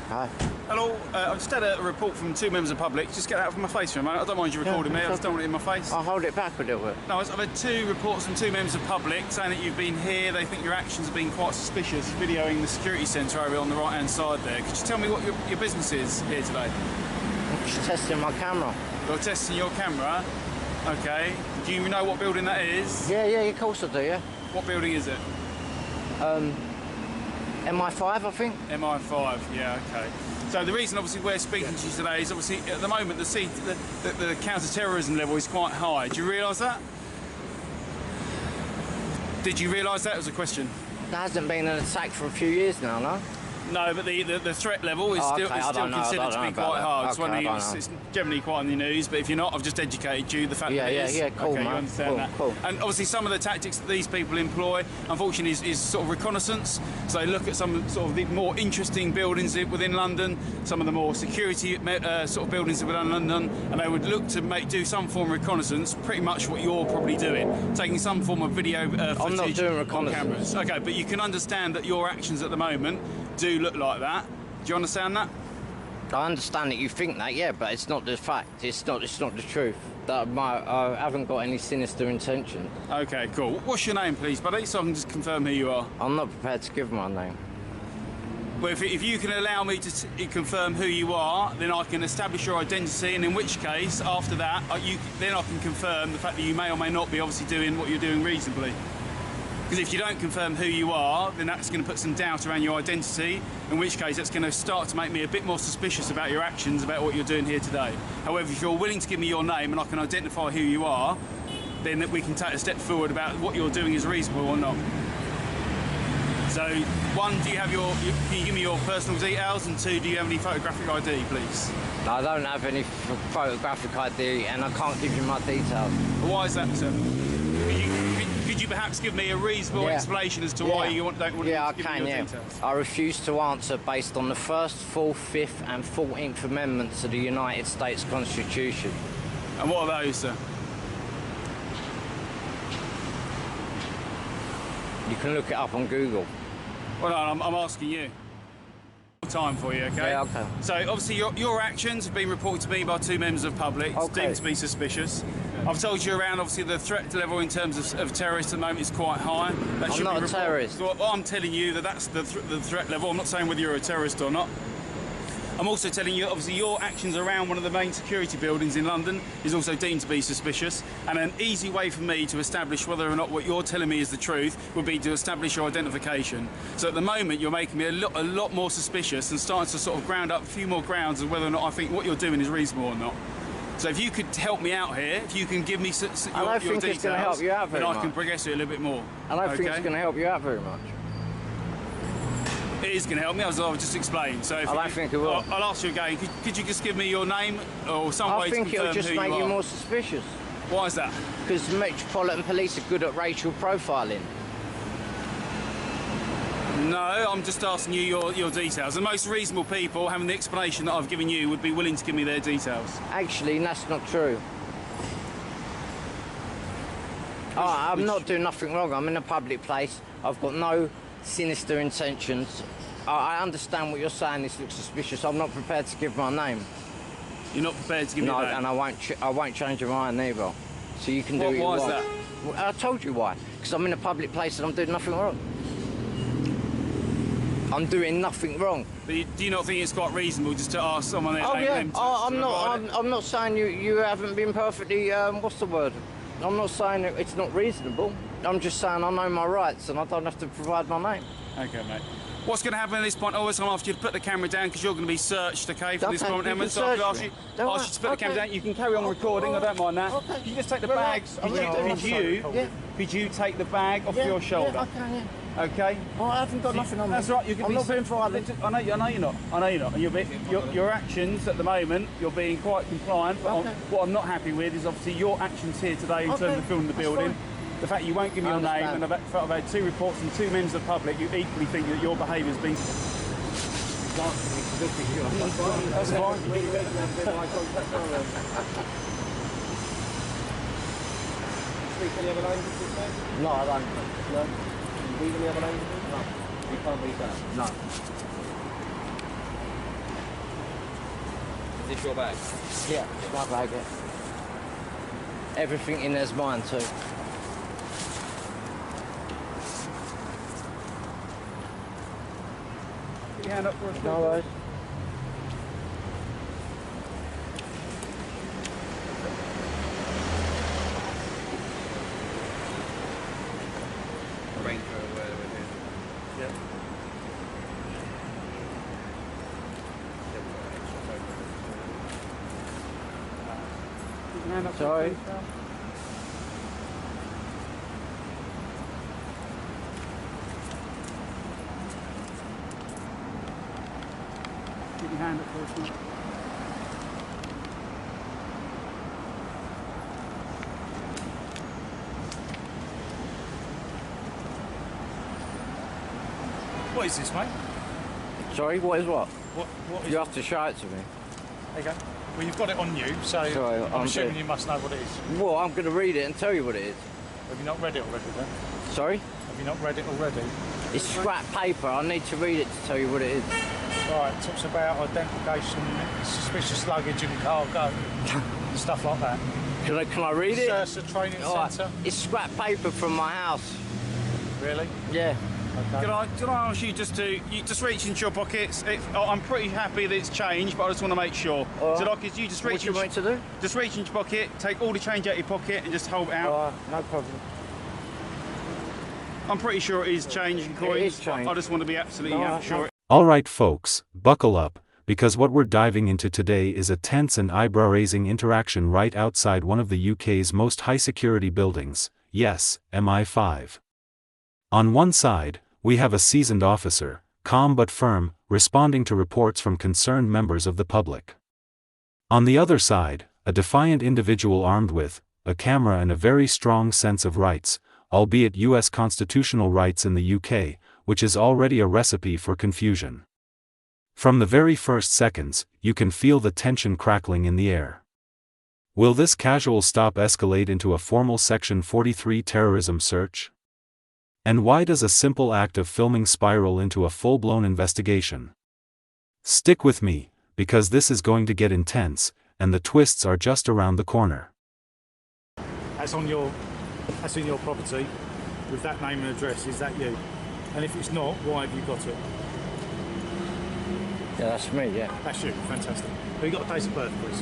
Hi. Hello, I've just had a report from two members of the public. Just get that out from my face for a moment. I don't mind you recording me, I just don't want it in my face. I'll hold it back a little bit. No, I've had two reports from two members of the public saying that you've been here. They think your actions have been quite suspicious, videoing the security centre over on the right hand side there. Could you tell me what your business is here today? I'm just testing my camera. You're testing your camera? Okay. Do you know what building that is? Yeah, of course I do, yeah. What building is it? MI5, I think. MI5, yeah, okay. So the reason obviously we're speaking to you today is obviously at the moment the counter-terrorism level is quite high. Do you realise that? Did you realise that was a question? There hasn't been an attack for a few years now, no? No, but the threat level is still considered to be quite high. It's generally quite on the news, but if you're not, I've just educated you the fact that it is. Yeah, cool, okay, man. You understand that. Cool. And obviously some of the tactics that these people employ, unfortunately, is sort of reconnaissance. So they look at some sort of the more interesting buildings within London, some of the more security sort of buildings within London, and they would look to do some form of reconnaissance, pretty much what you're probably doing, taking some form of video footage I'm not doing reconnaissance. on cameras. Okay, but you can understand that your actions at the moment do look like that. Do you understand that? I understand that you think that, yeah, but it's not the fact. It's not the truth. That I haven't got any sinister intention. Okay, cool. What's your name, please, buddy, so I can just confirm who you are? I'm not prepared to give my name. Well, if you can allow me to confirm who you are, then I can establish your identity, and in which case, after that, then I can confirm the fact that you may or may not be obviously doing what you're doing reasonably. Because if you don't confirm who you are, then that's going to put some doubt around your identity, in which case that's going to start to make me a bit more suspicious about your actions, about what you're doing here today. However, if you're willing to give me your name and I can identify who you are, then we can take a step forward about what you're doing is reasonable or not. So, one, can you give me your personal details, and two, do you have any photographic ID, please? I don't have any photographic ID, and I can't give you my details. Why is that, sir? Could you perhaps give me a reasonable explanation as to why you don't want to give me your details? I refuse to answer based on the 1st, 4th, 5th and 14th Amendments of the United States Constitution. And what are those, sir? You can look it up on Google. Well, no, I'm asking you. Time for you, okay? Yeah, okay. So obviously your actions have been reported to me by two members of the public. It's deemed to be suspicious. I've told you around, obviously the threat level in terms of terrorists at the moment is quite high. I'm not a terrorist. Well, I'm telling you that's the threat level. I'm not saying whether you're a terrorist or not. I'm also telling you, obviously, your actions around one of the main security buildings in London is also deemed to be suspicious. And an easy way for me to establish whether or not what you're telling me is the truth would be to establish your identification. So at the moment, you're making me a lot more suspicious and starting to sort of ground up a few more grounds of whether or not I think what you're doing is reasonable or not. So if you could help me out here, if you can give me your details, I don't think it's going to help you out very much. Then I can progress it a little bit more. I don't think it's going to help you out very much. It is going to help me, as I've just explained. So if I don't think it will. I'll ask you again. Could you just give me your name or some way to confirm who you are? I think it'll just make you more suspicious. Why is that? Because Metropolitan Police are good at racial profiling. No, I'm just asking you your details. The most reasonable people, having the explanation that I've given you, would be willing to give me their details. Actually, that's not true. I'm not doing nothing wrong. I'm in a public place. I've got no sinister intentions. I understand what you're saying. This looks suspicious. I'm not prepared to give my name. You're not prepared to give me that? No, and I won't change your mind either. So you can do what you want. Why is that? I told you why. Because I'm in a public place and I'm doing nothing wrong. I'm doing nothing wrong. But do you not think it's quite reasonable just to ask someone their name? I'm not saying you haven't been perfectly. What's the word? I'm not saying it's not reasonable. I'm just saying I know my rights and I don't have to provide my name. Okay, mate. What's going to happen at this point? Always, I'm after you to put the camera down because you're going to be searched, okay, for this point. So I'll ask you to put the camera down. You can carry on recording. I don't mind that. Okay. You just take the bags. Could you take the bag off your shoulder? Yeah, I can, yeah. Okay. Well, I haven't got nothing on me. That's right. I'm not being violent. I know you're not. And your actions at the moment, you're being quite compliant. But what I'm not happy with is obviously your actions here today in terms of filming the building. The fact you won't give me your name, and the fact I've had two reports from two members of the public, you equally think that your behaviour has been. That's fine. Speak any other languages? No, I don't. No. Can you read any other languages? No. You can't read that? No. Is this your bag? Yeah, it's my bag. Yeah. Everything in there's mine too. Put your hand up for us. No worries. Arrange for where we're doing. Yeah. Put your hand up for us, Sorry. please, pal. Put your hand up for us, mate. What is this, mate? Sorry, what is what? What is You have to show it to me. There you go. Well, you've got it on you, so Sorry, I'm I'm assuming doing- you must know what it is. Well, I'm going to read it and tell you what it is. Have you not read it already, then? Sorry? Have you not read it already? It's scrap paper. I need to read it to tell you what it is. Right, it talks about identification, suspicious luggage and cargo, stuff like that. Can I read it? Sursa Training All right. Centre. It's scrap paper from my house. Really? Yeah. Okay. Can I ask you just to just reach into your pockets? I'm pretty happy that it's changed, but I just want to make sure. All So right. like, if you just What reach do you want me to do? just reach into your pocket, take all the change out of your pocket, and just hold it out. No problem. I'm pretty sure it is change and coins. is change. I just want to be absolutely No, sure. Alright folks, buckle up, because what we're diving into today is a tense and eyebrow-raising interaction right outside one of the UK's most high-security buildings, yes, MI5. On one side, we have a seasoned officer, calm but firm, responding to reports from concerned members of the public. On the other side, a defiant individual armed with a camera and a very strong sense of rights, albeit US constitutional rights in the UK, which is already a recipe for confusion. From the very first seconds, you can feel the tension crackling in the air. Will this casual stop escalate into a formal Section 43 terrorism search? And why does a simple act of filming spiral into a full-blown investigation? Stick with me, because this is going to get intense, and the twists are just around the corner. That's in your property with that name and address. Is that you? And if it's not, why have you got it? Yeah, that's me, yeah. That's you. Fantastic. Have you got a date of birth, please?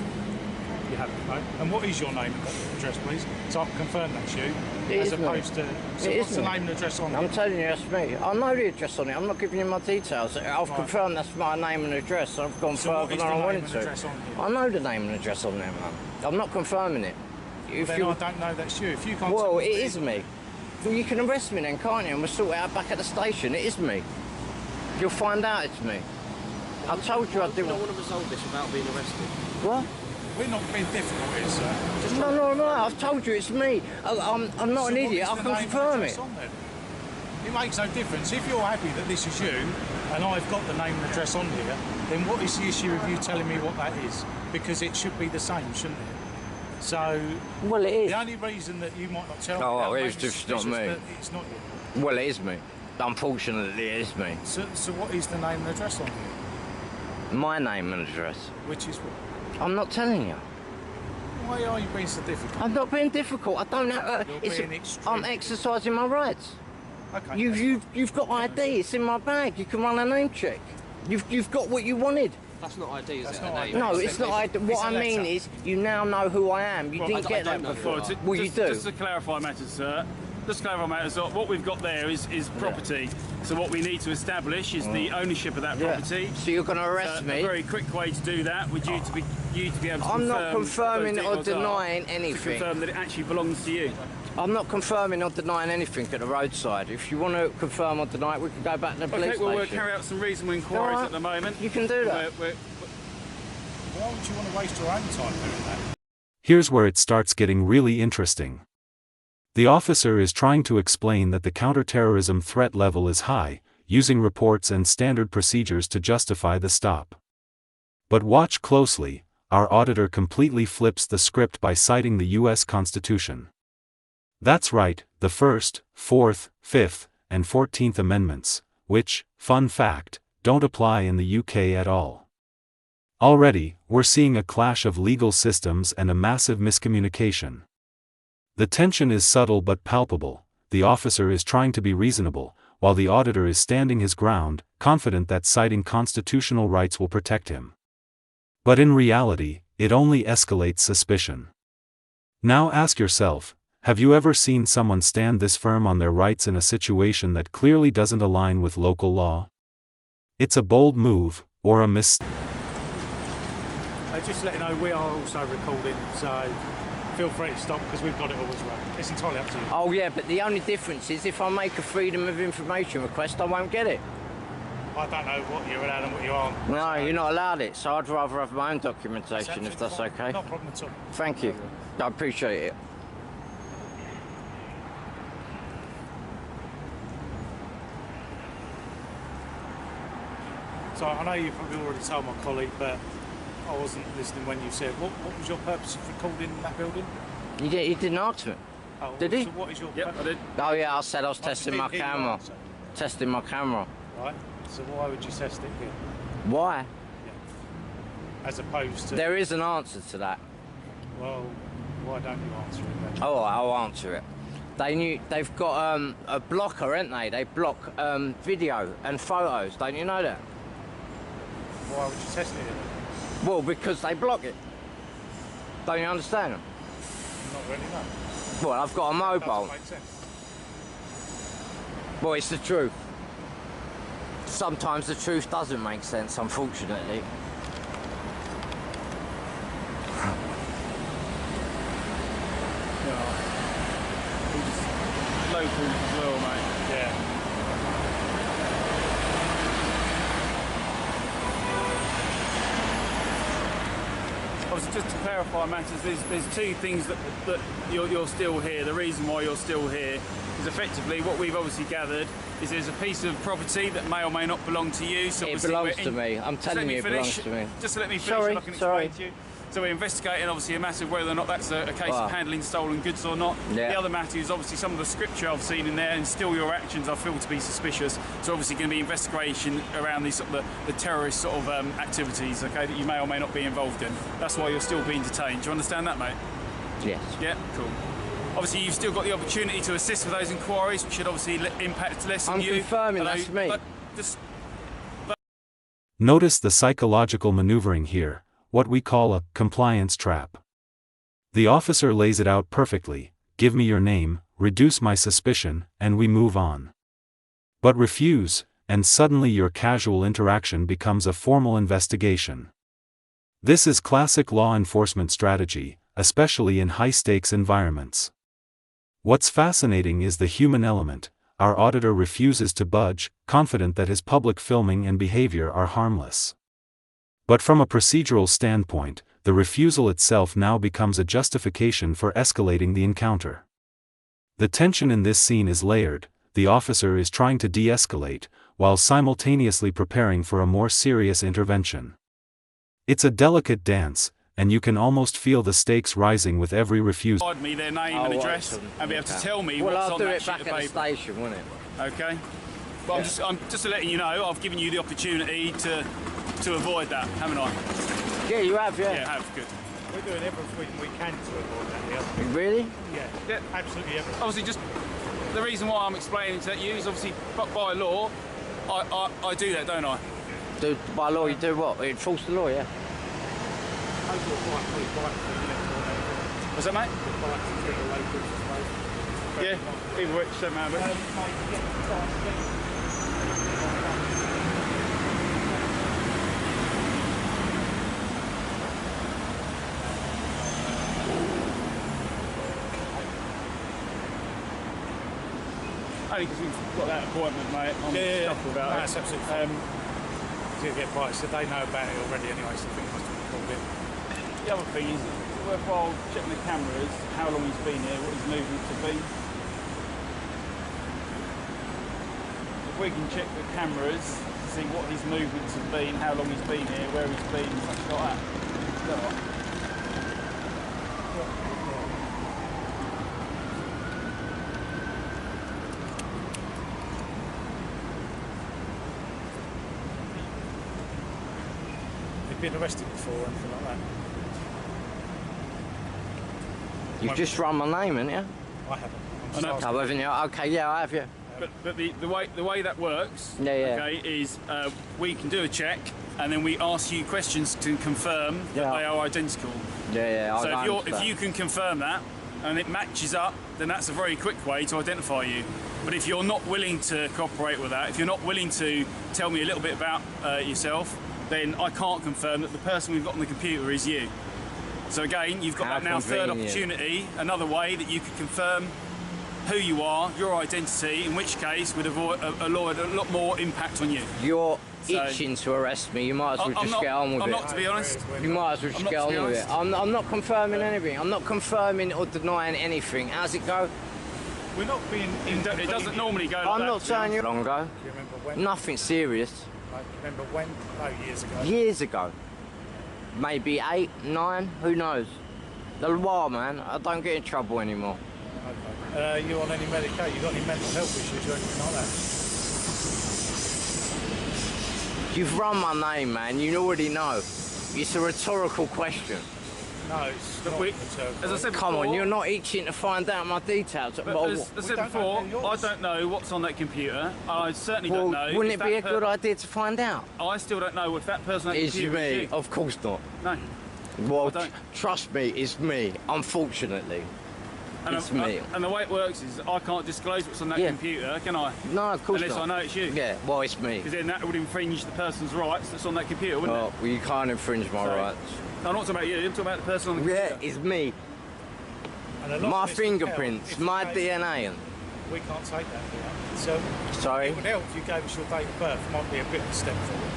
You have it, right? And what is your name and address, please? So I can confirm that's you, It as is me. opposed to. So It what's is the me. name and address on I'm it? telling you, that's me. I know the address on it. I'm not giving you my details. I've Right. confirmed that's my name and address. I've gone So what further is than the I name wanted and to. address on here? I know the name and address on there, man. I'm not confirming it. If Then you, I don't know that's you. If you can't. well, tell it me- is me. Well, you can arrest me then, can't you? And we'll sort it out back at the station. It is me. You'll find out it's me. I told you I You didn't. don't want to resolve this without being arrested. What? We're not being difficult here, sir. Just No. I've told you it's me. I'm not an idiot. I can confirm it. It makes no difference. If you're happy that this is you, and I've got the name and address on here, then what is the issue of you telling me what that is? Because it should be the same, shouldn't it? So, Well, it is. the only reason that you might not tell Oh, me that well, makes it's it just not suspicious me. that it's not you. Well, it is me. Unfortunately, it is me. So what is the name and address on here? My name and address. Which is what? I'm not telling you. Why are you being so difficult? I'm not being difficult. I don't know. You're being extreme. I'm exercising my rights. Okay. You've got ID. It's in my bag. You can run a name check. You've got what you wanted. That's not ID, is That's it? not A ID. name? No, it's not ID. It's What a I mean letter. is, you now know who I am. You Well, didn't I get don't that know who before. you are. Well, you do. Just to clarify matters, sir. Just to clarify matters, what we've got there is property. So what we need to establish is the ownership of that Yeah. property. So you're going to arrest A me? very quick way to do that would you to be able to I'm not confirming those or details are, denying to anything. confirm that it actually belongs to you. I'm not confirming or denying anything at the roadside. If you want to confirm or deny it, we can go back to the police Okay, well, we'll station. carry out some reasonable inquiries Alright. at the moment. You can do that. Why would you want to waste your own time doing that? Here's where it starts getting really interesting. The officer is trying to explain that the counterterrorism threat level is high, using reports and standard procedures to justify the stop. But watch closely, our auditor completely flips the script by citing the US Constitution. That's right, the First, Fourth, Fifth, and 14th Amendments, which, fun fact, don't apply in the UK at all. Already, we're seeing a clash of legal systems and a massive miscommunication. The tension is subtle but palpable. The officer is trying to be reasonable, while the auditor is standing his ground, confident that citing constitutional rights will protect him. But in reality, it only escalates suspicion. Now ask yourself, have you ever seen someone stand this firm on their rights in a situation that clearly doesn't align with local law? It's a bold move, or a mistake. Just to let you know, we are also recording, so feel free to stop because we've got it all as well. It's entirely up to you. Oh yeah, but the only difference is if I make a freedom of information request, I won't get it. I don't know what you're allowed and what you aren't. No, so you're not allowed it, so I'd rather have my own documentation if that's fine. okay. Not a problem at all. Thank you. I appreciate it. So I know you've probably already told my colleague, but I wasn't listening when you said, what was your purpose of recording in that building? He didn't answer it. Oh, Did he? So what is your Yep, I purpose? did. Oh yeah, I said I was testing my Here you camera. are, so- Testing my camera. Right, so why would you test it here? Why? As opposed to, There is an answer to that. well, why don't you answer it then? Oh, I'll answer it. They've got a blocker, haven't they? They block video and photos. Don't you know that? Why would you test it here? Well, because they block it. Don't you understand? Not really, no. Well, I've got a mobile. Doesn't make sense. Well, it's the truth. Sometimes the truth doesn't make sense, unfortunately. Local as well, mate. Yeah. Obviously, just to clarify matters, there's two things that you're still here. The reason why you're still here is effectively what we've obviously gathered is there's a piece of property that may or may not belong to you. So It obviously belongs we're to me. I'm Just let telling me you, it finish. belongs to me. Just to let me finish Sorry, and I can sorry. explain to you. So we're investigating obviously a matter of whether or not that's a case Ah. of handling stolen goods or not. Yeah. The other matter is obviously some of the scripture I've seen in there and still your actions I feel to be suspicious. So obviously going to be investigation around these sort of the terrorist sort of activities, okay, that you may or may not be involved in. That's why you're still being detained. Do you understand that, mate? Yes. Yeah, cool. Obviously, you've still got the opportunity to assist with those inquiries, which should obviously impact less on I'm you. confirming Although- that's me. but just Notice the psychological maneuvering here, what we call a compliance trap. The officer lays it out perfectly: give me your name, reduce my suspicion, and we move on. But refuse, and suddenly your casual interaction becomes a formal investigation. This is classic law enforcement strategy, especially in high-stakes environments. What's fascinating is the human element. Our auditor refuses to budge, confident that his public filming and behavior are harmless. But from a procedural standpoint, the refusal itself now becomes a justification for escalating the encounter. The tension in this scene is layered. The officer is trying to de-escalate, while simultaneously preparing for a more serious intervention. It's a delicate dance, and you can almost feel the stakes rising with every refusal. provide me their name Oh, and right, address so- and be able to okay. tell me Well, what's I'll on do that it sheet back of at the paper. station, won't it? Okay. But I'm just to let you know, I've given you the opportunity to avoid that, haven't I? Yeah, you have, yeah. Yeah, I have. Good. We're doing everything we can to avoid that, yeah. Really? Yeah, Yeah. absolutely everything. Obviously, just the reason why I'm explaining to you is obviously by law, I do that, don't I? By law, you do what? You enforce the law, yeah? What's that, mate? Yeah, either which, don't matter. Only because we've got that appointment, mate. I'm stuck about No, it. that's absolutely fine. To get bites, so they know about it already anyway, so I think it must have called in. The other thing is, it's worthwhile checking the cameras, how long he's been here, what his movements have been. If we can check the cameras, see what his movements have been, how long he's been here, where he's been, and such like that. Is that right? you been arrested before or anything like that? You've just run my name, haven't you? I haven't. I know. Oh, haven't you? Okay, yeah, I have, yeah. But the way that works, Yeah, yeah. okay, is we can do a check and then we ask you questions to confirm that Yeah. they are identical. Yeah, So I if understand. you can confirm that and it matches up, then that's a very quick way to identify you. But if you're not willing to cooperate with that, if you're not willing to tell me a little bit about yourself, then I can't confirm that the person we've got on the computer is you. So again, you've got How that now third convenient. opportunity, another way that you could confirm who you are, your identity, in which case would avoid a lot more impact on you. You're So- itching to arrest me. You might as well I'm just not, get on with I'm it. not, to be honest. You might as well just I'm not, get to on be with it. honest. I'm not confirming anything. I'm not confirming or denying anything. How's it go? We're not being It doesn't normally go like I'm that, not to be saying you honest. long ago. Do you remember when? Nothing serious. I remember when? No, years ago. Years ago. Maybe 8, 9, who knows? A while, man. I don't get in trouble anymore. Okay. You on any medication? You got any mental health issues or anything like that? You've run my name, man. You already know. It's a rhetorical question. No, it's But not. we- It's, as I said Come before, on, you're not itching to find out my details. But Well, as I said don't before, know I yours. don't know what's on that computer. I certainly well, don't know. wouldn't if it be a that good idea to find out? I still don't know if that person on that It's computer is me. you. Of course not. No. Well, I don't- trust me, it's me. Unfortunately. And, It's me. and the way it works is I can't disclose what's on that Yeah. computer, can I? No, of course Unless not. I know it's you. Yeah, well, it's me. Because then that would infringe the person's rights that's on that computer, wouldn't Oh, well, you can't infringe my So- rights. it? I'm not talking about you, I'm talking about the person on the Yeah, computer. it's me. and a lot My of this would help fingerprints, if you my gave- DNA. We can't take that. You know? So Sorry? it would help if you gave us your date of birth. Might be a bit of a step forward.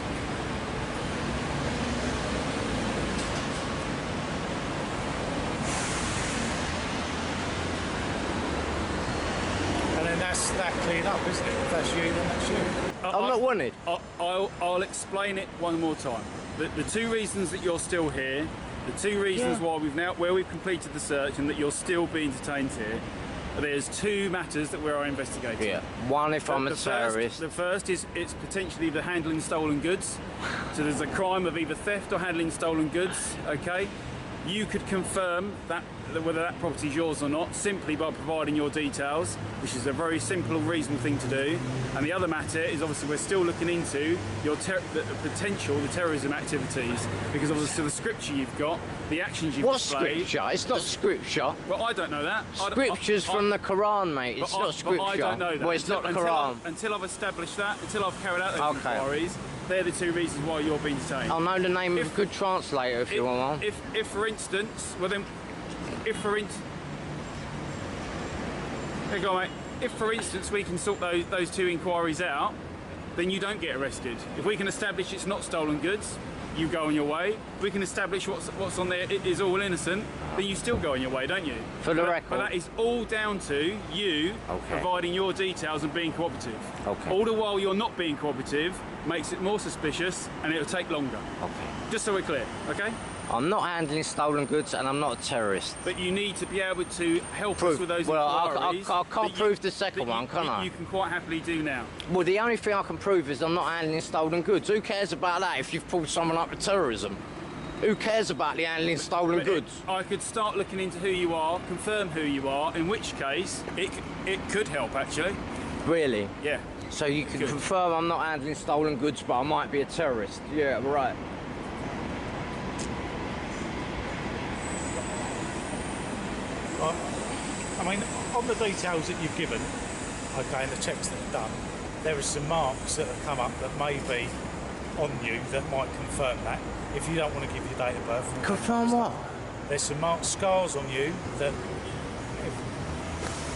And then that's that cleared up, isn't it? If that's you, then that's you. I'm not wanted. I'll explain it one more time. The two reasons that you're still here, the two reasons why we've completed the search and that you're still being detained here, there's two matters that we're investigating. Yeah. One, if I'm a The terrorist. the first is it's potentially the handling stolen goods. So there's a crime of either theft or handling stolen goods. Okay, you could confirm that whether that property is yours or not simply by providing your details, which is a very simple, reasonable thing to do. And the other matter is obviously we're still looking into your the potential, the terrorism activities, because obviously the scripture you've got, the actions you've What displayed. scripture? It's not scripture. Well, I don't know that. Scripture's from the Quran, mate. It's but not scripture. But I don't know that. Well, it's not the Until Quran. until I've established that, until I've carried out those Okay. inquiries, they're the two reasons why you're being detained. I'll know the name of a good translator if you want one. If for instance, well then, if for instance, here you go, mate. If for instance we can sort those two inquiries out, then you don't get arrested. If we can establish it's not stolen goods, you go on your way. If we can establish what's on there is all innocent, then you still go on your way, don't you? For the But record. that is all down to you Okay. providing your details and being cooperative. Okay. All the while you're not being cooperative makes it more suspicious and it'll take longer. Okay. Just so we're clear, okay? I'm not handling stolen goods and I'm not a terrorist. But you need to be able to help us with those Well, I inquiries. can't that prove the second that one, can I? You can quite happily do now. Well, the only thing I can prove is I'm not handling stolen goods. Who cares about that if you've pulled someone up for terrorism? Who cares about the handling stolen But goods? I could start looking into who you are, confirm who you are, in which case it could help actually. Really? Yeah. So you can Good. confirm I'm not handling stolen goods, but I might be a terrorist. Yeah, right. I mean, on the details that you've given, okay, and the checks that you've done, there are some marks that have come up that may be on you that might confirm that. If you don't want to give your date of birth, Confirm what? there's some marked scars on you that,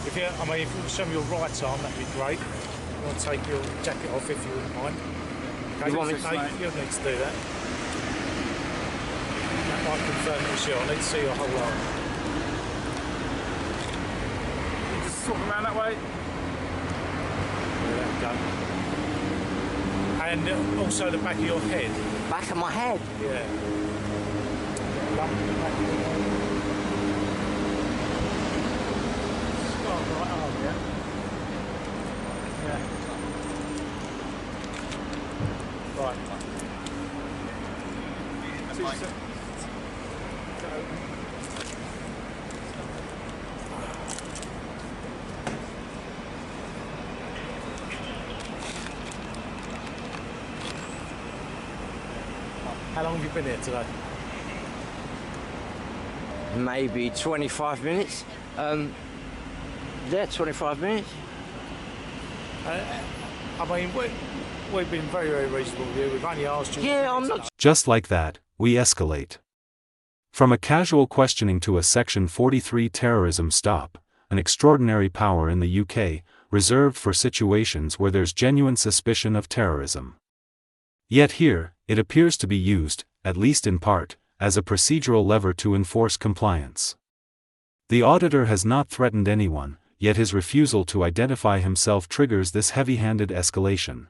if you, I mean, if you want to show me your right arm, that'd be great. You want to take your jacket off if you wouldn't mind. Okay, You want me so to- you don't need to do that. That might confirm it's you. I need to see your whole arm. Just swap them around that way. There we go. And also the back of your head. Back of my head. Yeah. Lump in the back of your head. Scar on the right arm, yeah? Yeah. Right. How long have you been here today? Maybe 25 minutes. Yeah, 25 minutes. I mean, we've been very, very reasonable with you. We've only asked you... Yeah, I'm not... Just like that, we escalate. From a casual questioning to a Section 43 terrorism stop, an extraordinary power in the UK, reserved for situations where there's genuine suspicion of terrorism. Yet here, it appears to be used, at least in part, as a procedural lever to enforce compliance. The auditor has not threatened anyone, yet his refusal to identify himself triggers this heavy-handed escalation.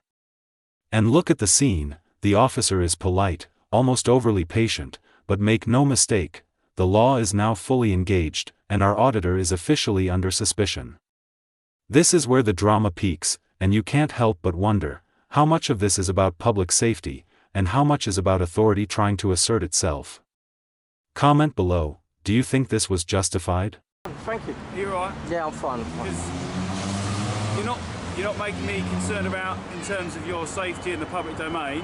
And look at the scene, the officer is polite, almost overly patient, but make no mistake, the law is now fully engaged, and our auditor is officially under suspicion. This is where the drama peaks, and you can't help but wonder, how much of this is about public safety, and how much is about authority trying to assert itself? Comment below, do you think this was justified? Thank you. You're right. Yeah, I'm fine. I'm fine. Because you're not making me concerned about in terms of your safety in the public domain,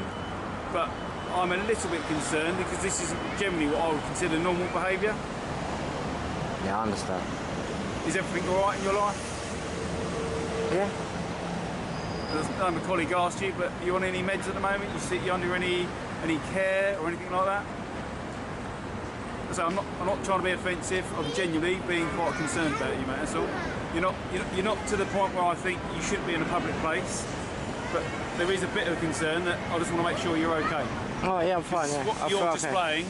but I'm a little bit concerned because this isn't generally what I would consider normal behaviour. Yeah, I understand. Is everything all right in your life? Yeah. I know my colleague asked you, but are you on any meds at the moment? You under any care or anything like that? So I'm not trying to be offensive. I'm genuinely being quite concerned about you, mate. That's all. You're not to the point where I think you shouldn't be in a public place, but there is a bit of concern that I just want to make sure you're okay. Oh yeah, I'm fine. Yeah. What you're displaying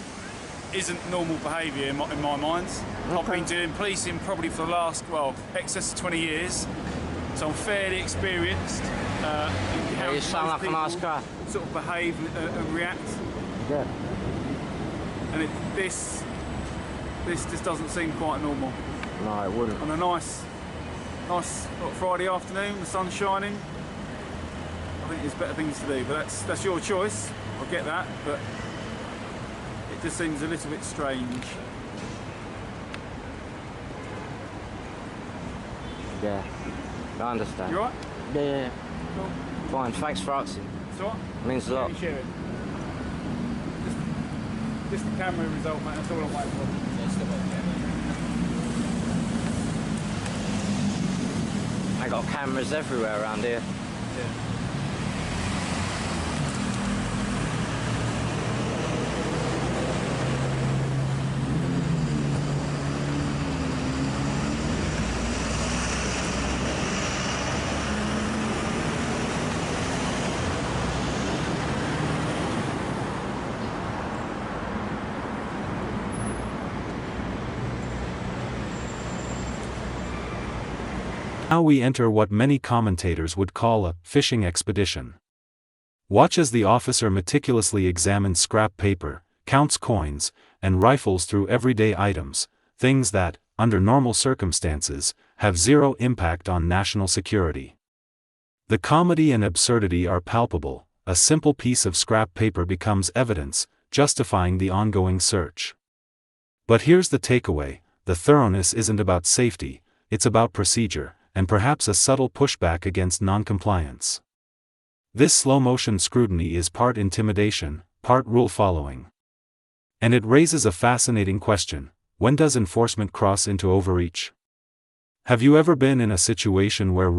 isn't normal behaviour in my mind. I've been doing policing probably for the last, excess of 20 years, so I'm fairly experienced in how You sound like a nice guy. sort of behave and react. Yeah. And this just doesn't seem quite normal. No, it wouldn't. On a nice Friday afternoon, the sun's shining. I think there's better things to do, but that's your choice. I get that, but it just seems a little bit strange. Yeah. I understand. You alright? Yeah. Cool. Fine. Thanks for asking. It's alright? Means a lot. Share it. Just the camera result, mate. That's all I'm waiting for. I got cameras everywhere around here. Yeah. Now we enter what many commentators would call a fishing expedition. Watch as the officer meticulously examines scrap paper, counts coins, and rifles through everyday items, things that, under normal circumstances, have zero impact on national security. The comedy and absurdity are palpable. A simple piece of scrap paper becomes evidence, justifying the ongoing search. But here's the takeaway: the thoroughness isn't about safety, it's about procedure, and perhaps a subtle pushback against non-compliance. This slow-motion scrutiny is part intimidation, part rule-following. And it raises a fascinating question: when does enforcement cross into overreach? Have you ever been in a situation where